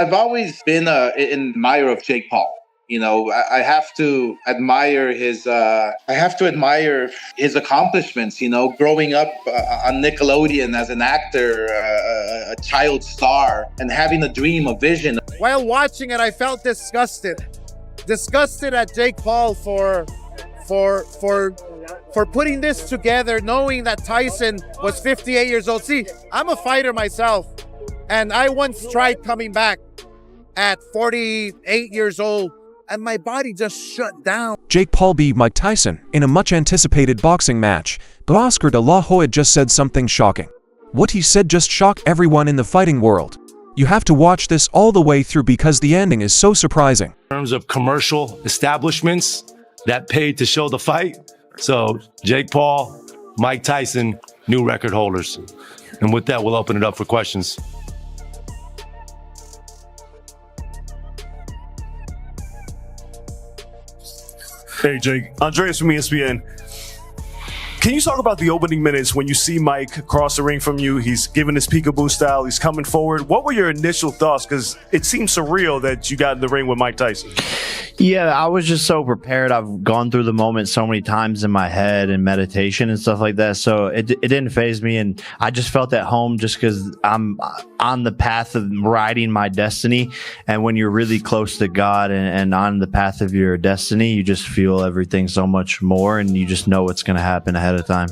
I've always been an admirer of Jake Paul. I have to admire his accomplishments. Growing up on Nickelodeon as an actor, a child star, and having a dream, a vision. While watching it, I felt disgusted at Jake Paul for putting this together, knowing that Tyson was 58 years old. See, I'm a fighter myself, and I once tried coming back at 48 years old, and my body just shut down. Jake Paul beat Mike Tyson in a much-anticipated boxing match, but Oscar de la Hoya just said something shocking. What he said just shocked everyone in the fighting world. You have to watch this all the way through because the ending is so surprising. In terms of commercial establishments that paid to show the fight, so Jake Paul, Mike Tyson, new record holders. And with that, we'll open it up for questions. Hey, Jake. Andreas from ESPN. Can you talk about the opening minutes when you see Mike cross the ring from you? He's giving his peekaboo style. He's coming forward. What were your initial thoughts? Because it seems surreal that you got in the ring with Mike Tyson. Yeah, I was just so prepared. I've gone through the moment so many times in my head and meditation and stuff like that. So it didn't faze me. And I just felt at home just because I'm on the path of riding my destiny. And when you're really close to God and on the path of your destiny, you just feel everything so much more and you just know what's going to happen ahead of time.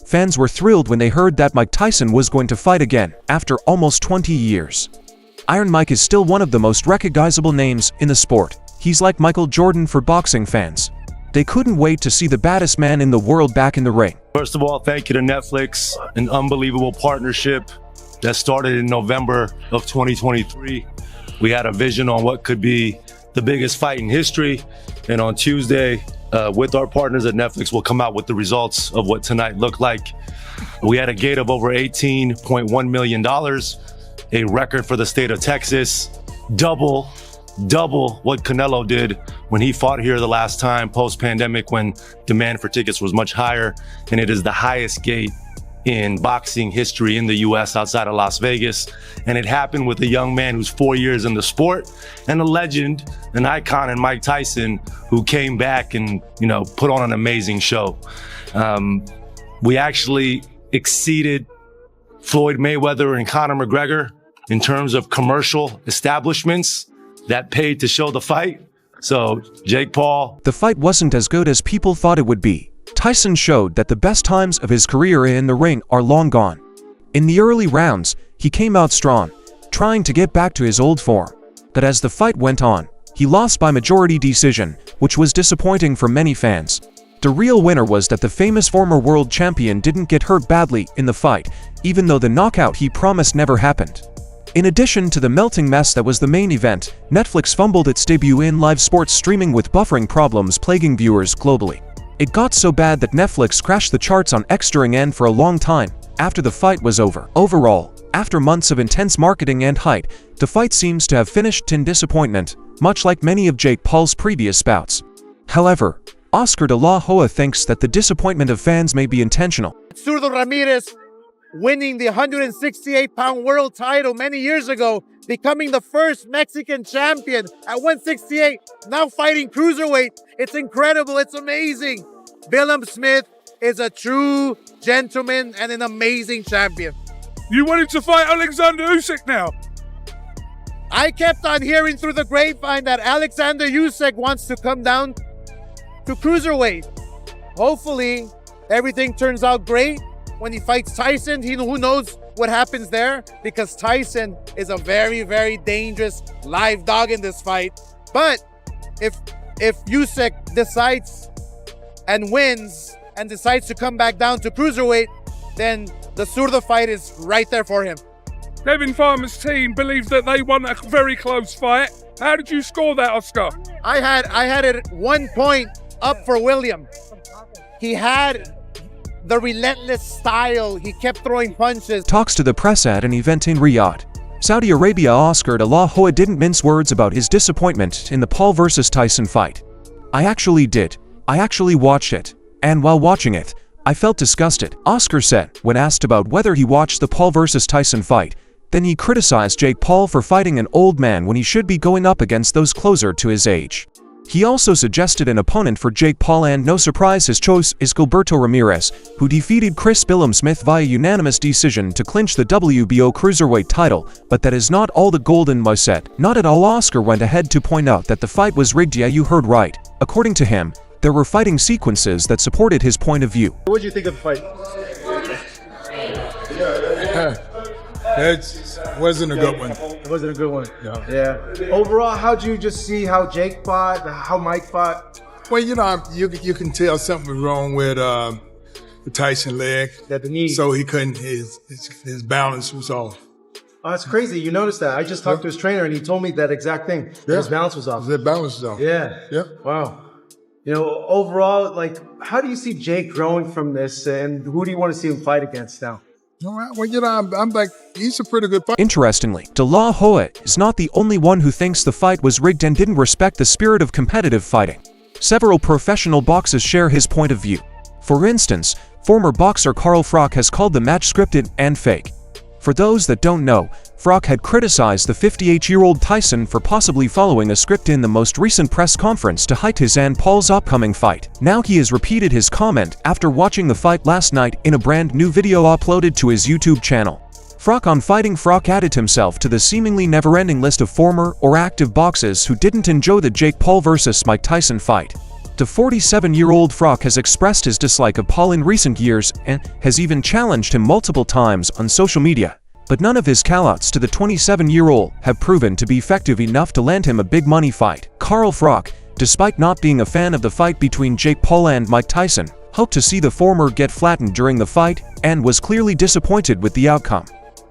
Fans were thrilled when they heard that Mike Tyson was going to fight again after almost 20 years. Iron Mike is still one of the most recognizable names in the sport. He's like Michael Jordan for boxing fans. They couldn't wait to see the baddest man in the world back in the ring. First of all, thank you to Netflix, an unbelievable partnership that started in November of 2023. We had a vision on what could be the biggest fight in history, and on Tuesday, with our partners at Netflix, we'll come out with the results of what tonight looked like. We had a gate of over $18.1 million, a record for the state of Texas, double what Canelo did when he fought here the last time post-pandemic when demand for tickets was much higher, and it is the highest gate in boxing history in the US outside of Las Vegas. And it happened with a young man who's 4 years in the sport and a legend, an icon in Mike Tyson, who came back and, put on an amazing show. We actually exceeded Floyd Mayweather and Conor McGregor in terms of commercial establishments that paid to show the fight. So, Jake Paul. The fight wasn't as good as people thought it would be. Tyson showed that the best times of his career in the ring are long gone. In the early rounds, he came out strong, trying to get back to his old form. But as the fight went on, he lost by majority decision, which was disappointing for many fans. The real winner was that the famous former world champion didn't get hurt badly in the fight, even though the knockout he promised never happened. In addition to the melting mess that was the main event, Netflix fumbled its debut in live sports streaming with buffering problems plaguing viewers globally. It got so bad that Netflix crashed the charts on X during end for a long time after the fight was over. Overall, after months of intense marketing and hype, the fight seems to have finished in disappointment, much like many of Jake Paul's previous bouts. However, Oscar de la Hoya thinks that the disappointment of fans may be intentional. Zurdo Ramirez winning the 168-pound world title many years ago, becoming the first Mexican champion at 168, now fighting cruiserweight. It's incredible. It's amazing. Willem Smith is a true gentleman and an amazing champion. You wanted to fight Alexander Usyk now? I kept on hearing through the grapevine that Alexander Usyk wants to come down to cruiserweight. Hopefully, everything turns out great. When he fights Tyson, who knows what happens there, because Tyson is a very, very dangerous live dog in this fight. But if Usyk decides and wins and decides to come back down to cruiserweight, then the Zurdo fight is right there for him. Kevin Farmer's team believes that they won a very close fight. How did you score that, Oscar? I had it 1 point up for William. He had the relentless style. He kept throwing punches. Talks to the press at an event in Riyadh, Saudi Arabia. Oscar de la Hoya didn't mince words about his disappointment in the Paul vs. Tyson fight. I actually did. I actually watched it. And while watching it, I felt disgusted. Oscar said, when asked about whether he watched the Paul vs. Tyson fight, Then he criticized Jake Paul for fighting an old man when he should be going up against those closer to his age. He also suggested an opponent for Jake Paul, and no surprise his choice is Gilberto Ramirez, who defeated Chris Billam-Smith via unanimous decision to clinch the WBO Cruiserweight title. But that is not all the golden said. Not at all. Oscar went ahead to point out that the fight was rigged. Yeah, you heard right. According to him, there were fighting sequences that supported his point of view. What did you think of the fight? It wasn't a good one. It wasn't a good one. Yeah. Yeah. Overall, how'd you just see how Jake fought, how Mike fought? Well, you know, you can tell something was wrong with the Tyson leg. That the knee. So he couldn't. His balance was off. Oh, that's crazy. You noticed that. I just talked to his trainer and he told me that exact thing. Yeah. His balance was off. His balance was off. Yeah. Yeah. Wow. You know, overall, like, how do you see Jake growing from this, and who do you want to see him fight against now? Well, you know, I'm like, he's a pretty good fighter. Interestingly, De La Hoya is not the only one who thinks the fight was rigged and didn't respect the spirit of competitive fighting. Several professional boxers share his point of view. For instance, former boxer Carl Froch has called the match scripted and fake. For those that don't know, Froch had criticized the 58-year-old Tyson for possibly following a script in the most recent press conference to hype his and Paul's upcoming fight. Now he has repeated his comment after watching the fight last night in a brand new video uploaded to his YouTube channel. Froch on Fighting Froch added himself to the seemingly never-ending list of former or active boxers who didn't enjoy the Jake Paul vs. Mike Tyson fight. The 47-year-old Froch has expressed his dislike of Paul in recent years and has even challenged him multiple times on social media. But none of his callouts to the 27-year-old have proven to be effective enough to land him a big money fight. Carl Froch, despite not being a fan of the fight between Jake Paul and Mike Tyson, hoped to see the former get flattened during the fight and was clearly disappointed with the outcome.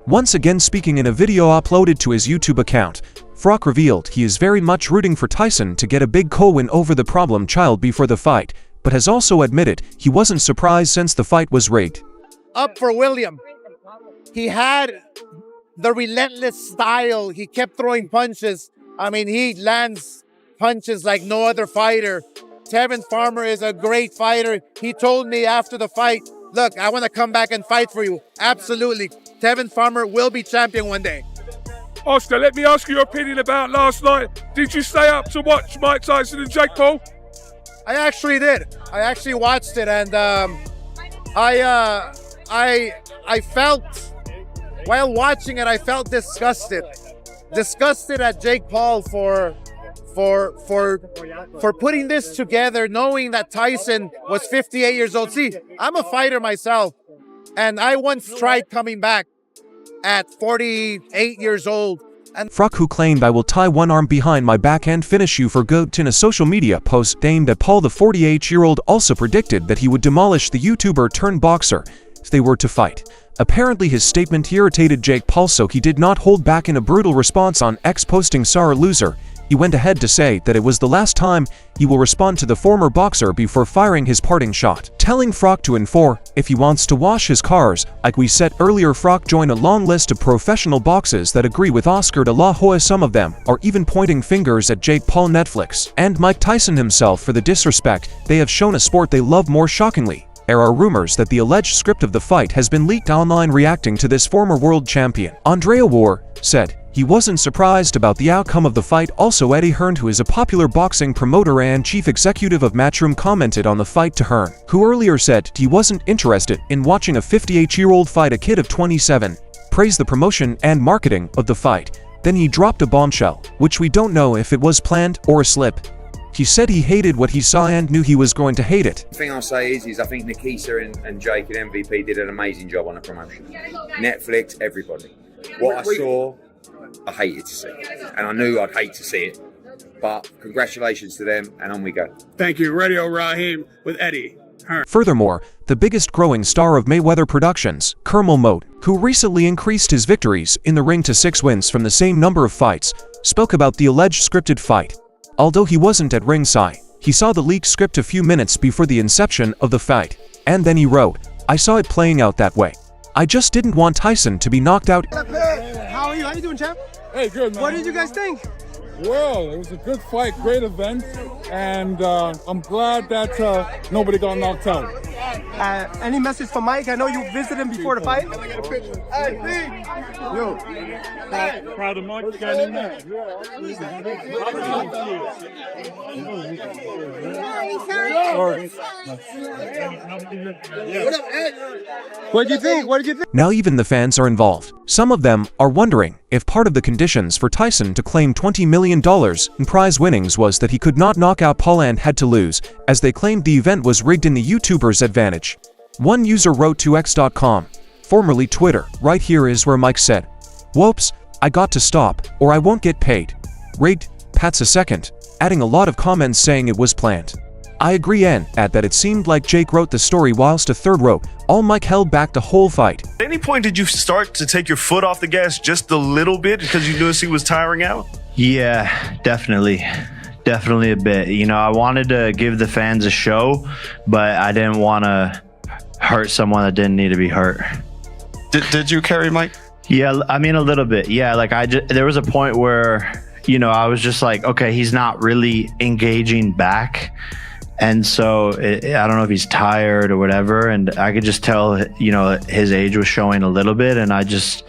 Once again speaking in a video uploaded to his YouTube account, Froch revealed he is very much rooting for Tyson to get a big co-win over the problem child before the fight, but has also admitted he wasn't surprised since the fight was rigged. Up for William. He had the relentless style. He kept throwing punches. I mean, he lands punches like no other fighter. Tevin Farmer is a great fighter. He told me after the fight, look, I want to come back and fight for you. Absolutely. Tevin Farmer will be champion one day. Oscar, let me ask you your opinion about last night. Did you stay up to watch Mike Tyson and Jake Paul? I actually did. I actually watched it, and I felt, while watching it, I felt disgusted. Disgusted at Jake Paul for putting this together, knowing that Tyson was 58 years old. See, I'm a fighter myself, and I once tried coming back at 48 years old. And Froch, who claimed "I will tie one arm behind my back and finish you for good" in a social media post, aimed at Paul. The 48-year-old also predicted that he would demolish the YouTuber turned boxer if they were to fight. Apparently his statement irritated Jake Paul, so he did not hold back in a brutal response on X, posting "Sorry loser." He went ahead to say that it was the last time he will respond to the former boxer before firing his parting shot, telling Froch to inform if he wants to wash his cars. Like we said earlier, Froch joined a long list of professional boxers that agree with Oscar De La Hoya. Some of them are even pointing fingers at Jake Paul, Netflix, and Mike Tyson himself for the disrespect they have shown a sport they love. More shockingly, there are rumors that the alleged script of the fight has been leaked online. Reacting to this, former world champion Andrea War said he wasn't surprised about the outcome of the fight. Also, Eddie Hearn, who is a popular boxing promoter and chief executive of Matchroom, commented on the fight to Hearn, who earlier said he wasn't interested in watching a 58-year-old fight a kid of 27, praised the promotion and marketing of the fight. Then he dropped a bombshell, which we don't know if it was planned or a slip. He said he hated what he saw and knew he was going to hate it. The thing I'll say is I think Nikita and Jake and MVP did an amazing job on the promotion. Netflix, everybody. What I saw, I hated to see, and I knew I'd hate to see it, but congratulations to them, and on we go. Thank you. Radio Raheem with Eddie Hearn. Furthermore, the biggest growing star of Mayweather Productions, Kermel Mode, who recently increased his victories in the ring to 6 wins from the same number of fights, spoke about the alleged scripted fight. Although he wasn't at ringside, he saw the leaked script a few minutes before the inception of the fight, and then he wrote, "I saw it playing out that way. I just didn't want Tyson to be knocked out." How are you? How you doing, champ? Hey, good, man. What did you guys think? Well, it was a good fight, great event, and I'm glad that nobody got knocked out. Any message for Mike? I know you visited him before the fight. Yo. Proud of Mike. You got any match? What did you think? What did you think? Now even the fans are involved. Some of them are wondering if part of the conditions for Tyson to claim $20 million in prize winnings was that he could not knock out Paul and had to lose, as they claimed the event was rigged in the YouTuber's advantage. One user wrote to X.com, formerly Twitter, "Right here is where Mike said, 'Whoops, I got to stop, or I won't get paid.' Rigged, Pat's a second," adding a lot of comments saying it was planned. I agree and add that it seemed like Jake wrote the story whilst a third wrote, "All Mike held back the whole fight." At any point did you start to take your foot off the gas just a little bit because you noticed he was tiring out? Yeah, definitely. Definitely a bit. You know, I wanted to give the fans a show, but I didn't want to hurt someone that didn't need to be hurt. Did you carry Mike? Yeah, I mean, a little bit. Yeah, like there was a point where, you know, I was just like, okay, he's not really engaging back. And so I don't know if he's tired or whatever. And I could just tell, you know, his age was showing a little bit. And I just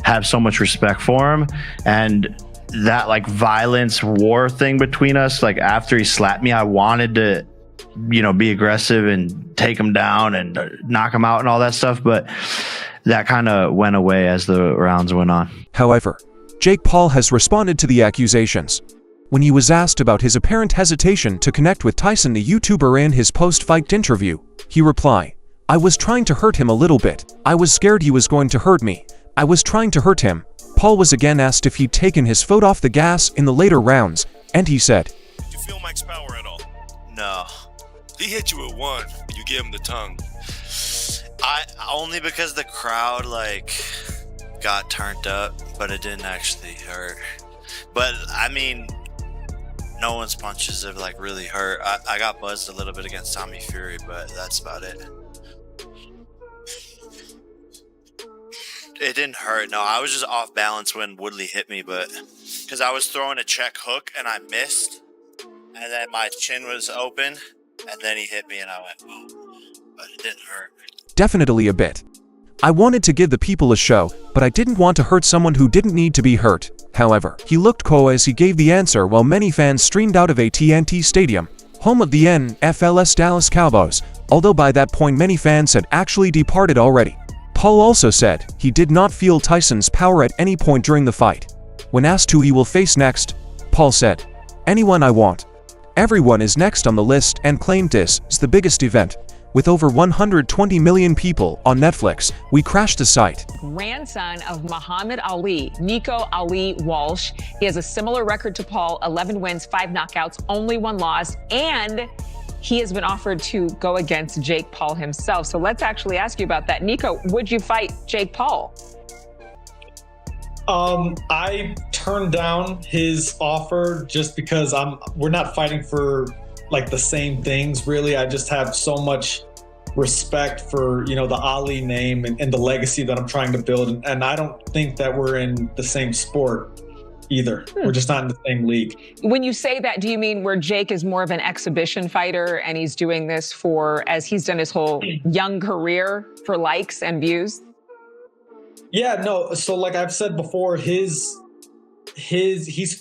have so much respect for him. And that like violence war thing between us, like after he slapped me, I wanted to, you know, be aggressive and take him down and knock him out and all that stuff. But that kind of went away as the rounds went on. However, Jake Paul has responded to the accusations. When he was asked about his apparent hesitation to connect with Tyson the YouTuber in his post-fight interview, he replied, "I was trying to hurt him a little bit. I was scared he was going to hurt me. I was trying to hurt him." Paul was again asked if he'd taken his foot off the gas in the later rounds, and he said, Did you feel Mike's power at all? No. He hit you with one. You gave him the tongue. I only because the crowd like got turned up, but it didn't actually hurt. But I mean, no one's punches have like really hurt. I got buzzed a little bit against Tommy Fury, but that's about it. It didn't hurt. No, I was just off balance when Woodley hit me, but because I was throwing a check hook and I missed, and then my chin was open, and then he hit me and I went, oh, but it didn't hurt. "Definitely a bit. I wanted to give the people a show, but I didn't want to hurt someone who didn't need to be hurt." However, he looked cool as he gave the answer while many fans streamed out of AT&T Stadium, home of the NFL's Dallas Cowboys, although by that point many fans had actually departed already. Paul also said he did not feel Tyson's power at any point during the fight. When asked who he will face next, Paul said, "Anyone I want. Everyone is next on the list," and claimed this is the biggest event. With over 120 million people on Netflix, we crashed the site. Grandson of Muhammad Ali, Nico Ali Walsh. He has a similar record to Paul, 11 wins, 5 knockouts, only 1 loss, and he has been offered to go against Jake Paul himself. So let's actually ask you about that. Nico, would you fight Jake Paul? I turned down his offer just because we're not fighting for like the same things really. I just have so much respect for, you know, the Ali name and the legacy that I'm trying to build. And I don't think that we're in the same sport either. We're just not in the same league. When you say that, do you mean where Jake is more of an exhibition fighter and he's doing this for, as he's done his whole young career, for likes and views? Yeah, no. So like I've said before, he's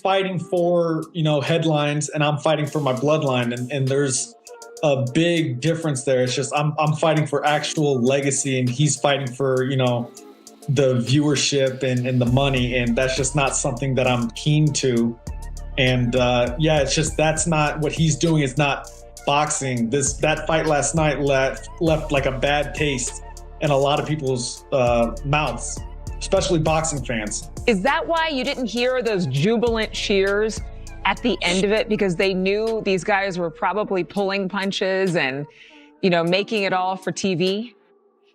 fighting for, you know, headlines and I'm fighting for my bloodline. And there's a big difference there. It's just I'm fighting for actual legacy and he's fighting for, you know, the viewership and the money. And that's just not something that I'm keen to. And yeah, it's just that's not what he's doing. It's not boxing. That fight last night left like a bad taste in a lot of people's mouths, especially boxing fans. Is that why you didn't hear those jubilant cheers at the end of it? Because they knew these guys were probably pulling punches and, you know, making it all for TV?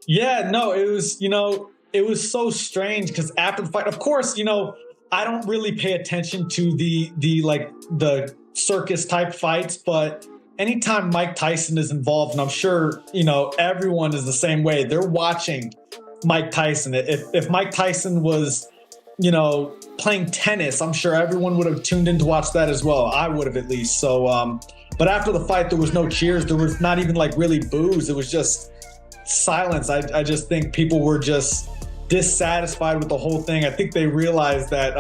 Yeah, no, it was, you know, it was so strange because after the fight, of course, you know, I don't really pay attention to the circus type fights, but anytime Mike Tyson is involved, and I'm sure, you know, everyone is the same way, they're watching Mike Tyson. If Mike Tyson was, you know, playing tennis, I'm sure everyone would have tuned in to watch that as well. I would have at least. So, but after the fight, there was no cheers. There was not even like really boos. It was just silence. I just think people were just dissatisfied with the whole thing. I think they realized that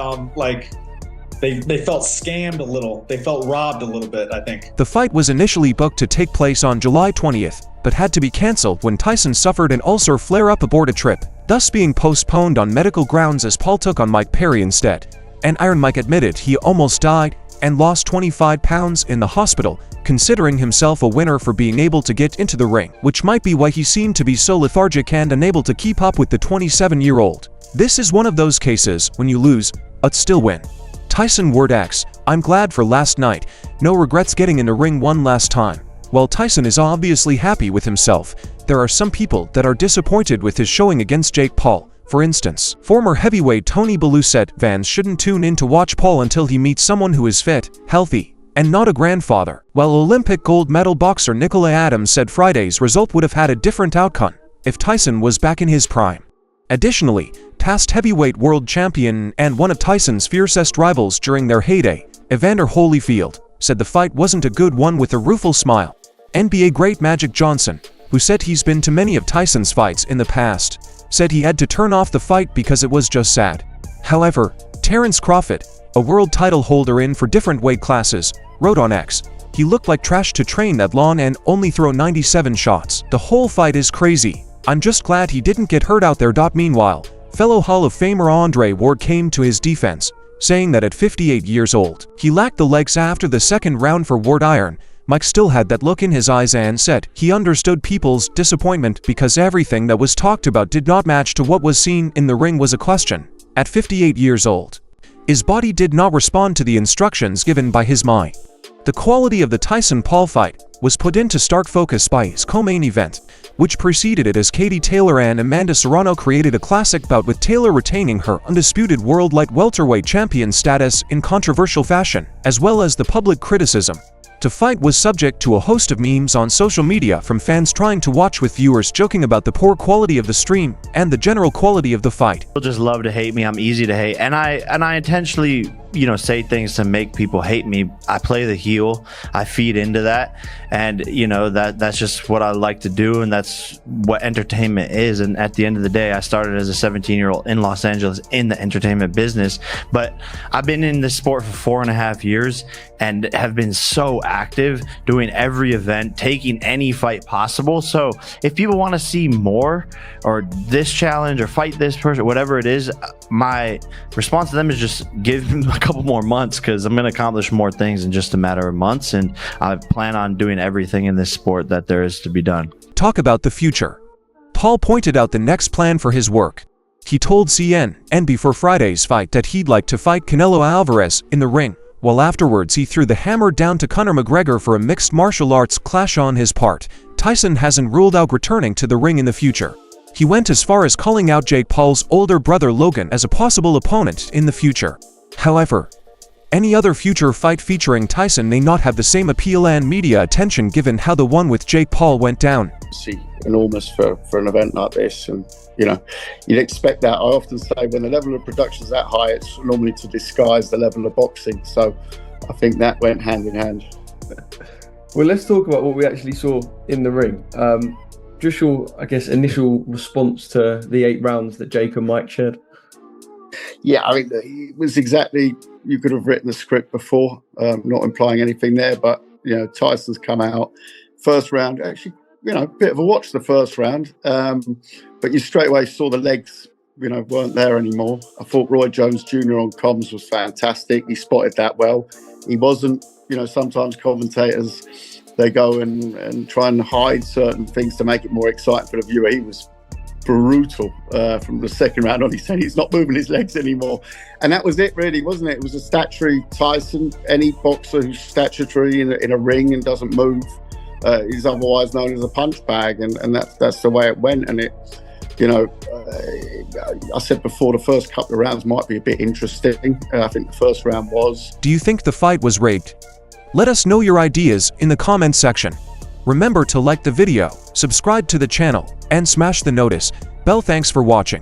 they felt scammed a little. They felt robbed a little bit, I think. The fight was initially booked to take place on July 20th, but had to be cancelled when Tyson suffered an ulcer flare-up aboard a trip, thus being postponed on medical grounds as Paul took on Mike Perry instead. And Iron Mike admitted he almost died and lost 25 pounds in the hospital, considering himself a winner for being able to get into the ring, which might be why he seemed to be so lethargic and unable to keep up with the 27-year-old. This is one of those cases when you lose, but still win. Tyson Word X, I'm glad for last night, no regrets getting in the ring one last time. While Tyson is obviously happy with himself, there are some people that are disappointed with his showing against Jake Paul. For instance, former heavyweight Tony Bellew said fans shouldn't tune in to watch Paul until he meets someone who is fit, healthy, and not a grandfather, while Olympic gold medal boxer Nicola Adams said Friday's result would have had a different outcome if Tyson was back in his prime. Additionally, past heavyweight world champion and one of Tyson's fiercest rivals during their heyday, Evander Holyfield, said the fight wasn't a good one with a rueful smile. NBA great Magic Johnson, who said he's been to many of Tyson's fights in the past, said he had to turn off the fight because it was just sad. However, Terence Crawford, a world title holder in for different weight classes, wrote on X, "He looked like trash to train that long and only throw 97 shots. The whole fight is crazy. I'm just glad he didn't get hurt out there." Meanwhile, fellow Hall of Famer Andre Ward came to his defense, saying that at 58 years old, he lacked the legs after the second round for Ward Iron. Mike still had that look in his eyes and said he understood people's disappointment because everything that was talked about did not match to what was seen in the ring was a question. At 58 years old, his body did not respond to the instructions given by his mind. The quality of the Tyson-Paul fight was put into stark focus by his co-main event, which preceded it as Katie Taylor and Amanda Serrano created a classic bout with Taylor retaining her undisputed world light welterweight champion status in controversial fashion, as well as the public criticism. The fight was subject to a host of memes on social media from fans trying to watch with viewers joking about the poor quality of the stream and the general quality of the fight. People just love to hate me. I'm easy to hate, and I intentionally, say things to make people hate me. I play the heel. I feed into that, and that's just what I like to do, and that's what entertainment is. And at the end of the day, I started as a 17-year-old in Los Angeles in the entertainment business, but I've been in this sport for 4.5 years and have been so active, doing every event, taking any fight possible. So if people want to see more, or this challenge, or fight this person, whatever it is, my response to them is just give them a couple more months, because I'm going to accomplish more things in just a matter of months, and I plan on doing everything in this sport that there is to be done. Talk about the future. Paul pointed out the next plan for his work. He told CNN before Friday's fight that he'd like to fight Canelo Alvarez in the ring, while afterwards he threw the hammer down to Conor McGregor for a mixed martial arts clash on his part. Tyson hasn't ruled out returning to the ring in the future. He went as far as calling out Jake Paul's older brother Logan as a possible opponent in the future. However, any other future fight featuring Tyson may not have the same appeal and media attention given how the one with Jake Paul went down. Enormous for an event like this, and you'd expect that. I often say when the level of production is that high, it's normally to disguise the level of boxing, so I think that went hand in hand. Well, let's talk about what we actually saw in the ring. Just your, initial response to the 8 rounds that Jake and Mike shared. Yeah, I mean, it was exactly, you could have written the script before, not implying anything there, but, Tyson's come out. First round, actually, a bit of a watch the first round, but you straight away saw the legs, weren't there anymore. I thought Roy Jones Jr. on comms was fantastic. He spotted that well. He wasn't, sometimes commentators, they go and try and hide certain things to make it more exciting for the viewer. He was brutal from the second round on. He said he's not moving his legs anymore, and that was it, really, wasn't it? It was a statutory Tyson. Any boxer who's statutory in a ring and doesn't move is otherwise known as a punch bag, and that's the way it went. And it, I said before, the first couple of rounds might be a bit interesting. I think the first round was. Do you think the fight was rigged? Let us know your ideas in the comments section. Remember to like the video, subscribe to the channel, and smash the notice bell. Thanks for watching.